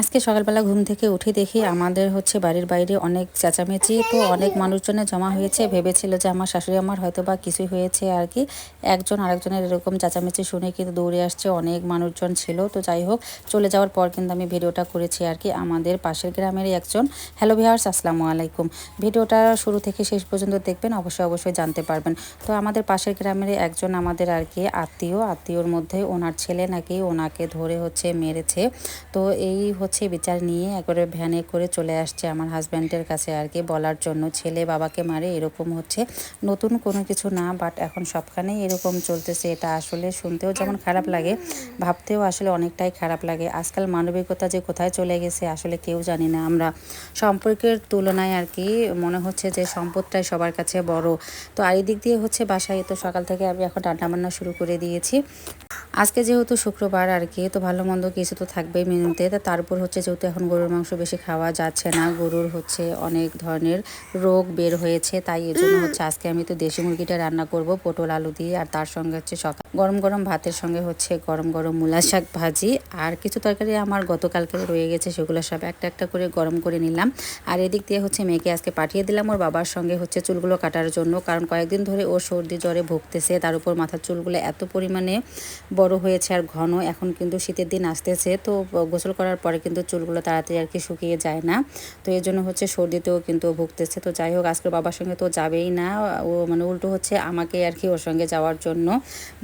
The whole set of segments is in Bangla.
আজকে সকালবেলা ঘুম থেকে উঠে দেখি আমাদের বাড়ির বাইরে অনেক চেঁচামেচি, তো অনেক মানুষজনের জমা হয়েছে। ভেবেছিল যে আমার শাশুড়ি আমার হয়তো বা কিছু হয়েছে আর কি। একজন আরেকজনের এরকম চেঁচামেচি শুনে কিন্তু দৌড়ে আসছে, অনেক মানুষজন ছিল। তো যাই হোক, চলে যাওয়ার পর কিন্তু আমি ভিডিওটা করেছি আর কি, আমাদের পাশের গ্রামেরই একজন। হ্যালো ভিউয়ার্স, আসসালামু আলাইকুম। ভিডিওটা শুরু থেকে শেষ পর্যন্ত দেখবেন, অবশ্যই জানতে পারবেন। তো আমাদের পাশের গ্রামের একজন আমাদের আর কি আত্মীয়র মধ্যে ওনার ছেলে নাকি ওনাকে ধরে মেরেছে। তো এই বিচার নিয়ে একবারে ভ্যানে করে চলে আসছে আমার হাজব্যান্ডের কাছে আর কি, বলার জন্য ছেলে বাবাকে মারে। এরকম নতুন কোনো কিছু না, বাট এখন সবখানেই এরকম চলতেছে। এটা আসলে শুনতেও যেমন খারাপ লাগে, ভাবতেও আসলে অনেকটাই খারাপ লাগে। আজকাল মানবিকতা যে কোথায় চলে গেছে আসলে কেউ জানি না। আমরা সম্পর্কের তুলনায় আর কি মনে হচ্ছে যে সম্পদটাই সবার কাছে বড়। তো আর এই দিক দিয়ে বাসায় তো সকাল থেকে আমি এখন রান্নাবান্না শুরু করে দিয়েছি। আজকে যেহেতু শুক্রবার আর কি, তো ভালো মন্দ কিছু তো থাকবেই মেনুতে। তারপর যেহেতু এখন গরুর মাংস বেশি খাওয়া যাচ্ছে না, গরুর অনেক ধরনের রোগ বের হয়েছে, তাই এই জন্য আজকে আমি তো দেশি মুরগিটা রান্না করব পটল আলু দিয়ে। আর তার সঙ্গে সকাল গরম গরম ভাতের সঙ্গে গরম গরম মূলা শাক ভাজি। আর কিছু তরকারি আমার গতকালকে রয়ে গেছে, সেগুলো সব একটা একটা করে গরম করে নিলাম। আর এদিক দিয়ে মেয়েকে আজকে পাঠিয়ে দিলাম ওর বাবার সঙ্গে চুলগুলো কাটার জন্য, কারণ কয়েকদিন ধরে ও সর্দি জ্বরে ভুগতেছে। তার উপর মাথার চুলগুলো এত পরিমাণে বড় হয়েছে আর ঘন। এখন কিন্তু শীতের দিন আসতেছে, তো গোসল করার পরে কিন্তু চুলগুলো তাড়াতাড়ি আর কি শুকিয়ে যায় না। তো এই জন্য সর্দিতেও কিন্তু ভুগতেছে। তো যাই হোক, আজকের বাবার সঙ্গে তো যাবেই না ও, উল্টো আমাকে আর কি ওর সঙ্গে যাওয়ার জন্য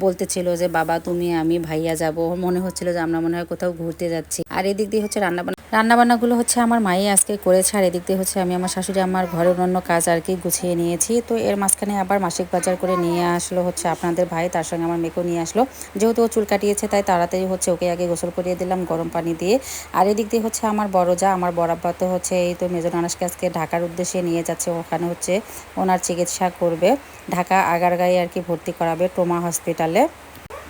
বলতেছিল যে বাবা তুমি আমি ভাইয়া যাব। মনে হচ্ছিল যে আমরা মনে হয় কোথাও ঘুরতে যাচ্ছি। আর এদিক দিয়ে রান্নাবান্নাগুলো আমার মাই আজকে করেছে। আর এদিক দিয়ে আমি আমার শাশুড়ি আমার ঘরের অন্য কাজ আর কি গুছিয়ে নিয়েছি। তো এর মাঝখানে আবার মাসিক বাজার করে নিয়ে আসলো আপনাদের ভাই, তার সঙ্গে আমার মেয়েকেও নিয়ে আসলো। যেহেতু ও চুল কাটিয়েছে তাই তাড়াতাড়ি ওকে আগে গোসল করিয়ে দিলাম গরম পানি দিয়ে। আর এদিক দিয়ে আমার বড় যা, আমার বড় আব্বা তো এই তো মেজর নানাসকে আজকে ঢাকার উদ্দেশ্যে নিয়ে যাচ্ছে। ওখানে ওনার চিকিৎসা করবে, ঢাকা আগারগাঁয়ে আর কি ভর্তি করাবে ট্রমা হসপিটালে।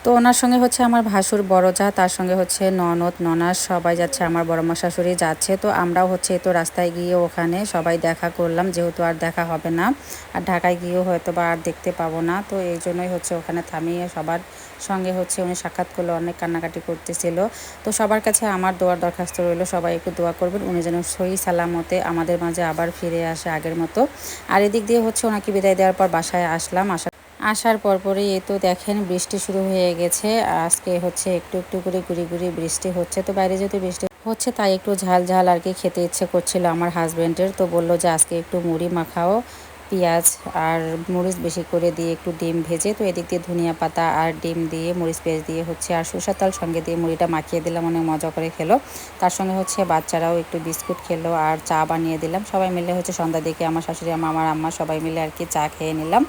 তো ওনার সঙ্গে আমার ভাসুর বড় যা, তার সঙ্গে ননদ ননাস সবাই যাচ্ছে, আমার বড় মা শাশুড়ি যাচ্ছে। তো আমরাও তো রাস্তায় গিয়ে ওখানে সবাই দেখা করলাম, যেহেতু আর দেখা হবে না, আর ঢাকায় গিয়েও হয়তো বা আর দেখতে পাবো না। তো এই জন্যই ওখানে থামিয়ে সবার সঙ্গে উনি সাক্ষাৎ করলো, অনেক কান্নাকাটি করতেছিল। তো সবার কাছে আমার দোয়ার দরখাস্ত রইল, সবাই একটু দোয়া করবেন উনি যেন সহি সালামতে আমাদের মাঝে আবার ফিরে আসে আগের মতো। আর এদিক দিয়ে ওনাকে বিদায় দেওয়ার পর বাসায় আসলাম। আসার পরপরই এই তো দেখেন বৃষ্টি শুরু হয়ে গেছে। আজকে একটু একটু করে গুড়ি গুড়ি বৃষ্টি হচ্ছে। তো বাইরে যেহেতু বৃষ্টি তাই একটু ঝাল ঝাল আর কি খেতে ইচ্ছে করছিল আমার হাজব্যান্ডের। তো বললো যে আজকে একটু মুড়ি মাখাও, পেঁয়াজ আর মরিচ বেশি করে দিয়ে একটু ডিম ভেজে। তো এদিক দিয়ে ধনিয়া পাতা আর ডিম দিয়ে মরিচ পেঁয়াজ দিয়ে আর সরষের তেল সঙ্গে দিয়ে মুড়িটা মাখিয়ে দিলাম, অনেক মজা করে খেলো। তার সঙ্গে বাচ্চারাও একটু বিস্কুট খেলো আর চা বানিয়ে দিলাম। সবাই মিলে সন্ধ্যা দিকে আমার শাশুড়ি আমার আম্মা সবাই মিলে আর কি চা খেয়ে নিলাম।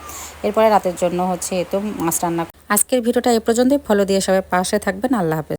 এরপরে রাতের জন্য এই তো মাছ রান্না। আজকের ভিডিওটা এ পর্যন্তই। ফলো দিয়ে সবাই পাশে থাকবেন। আল্লাহ হাফেজ।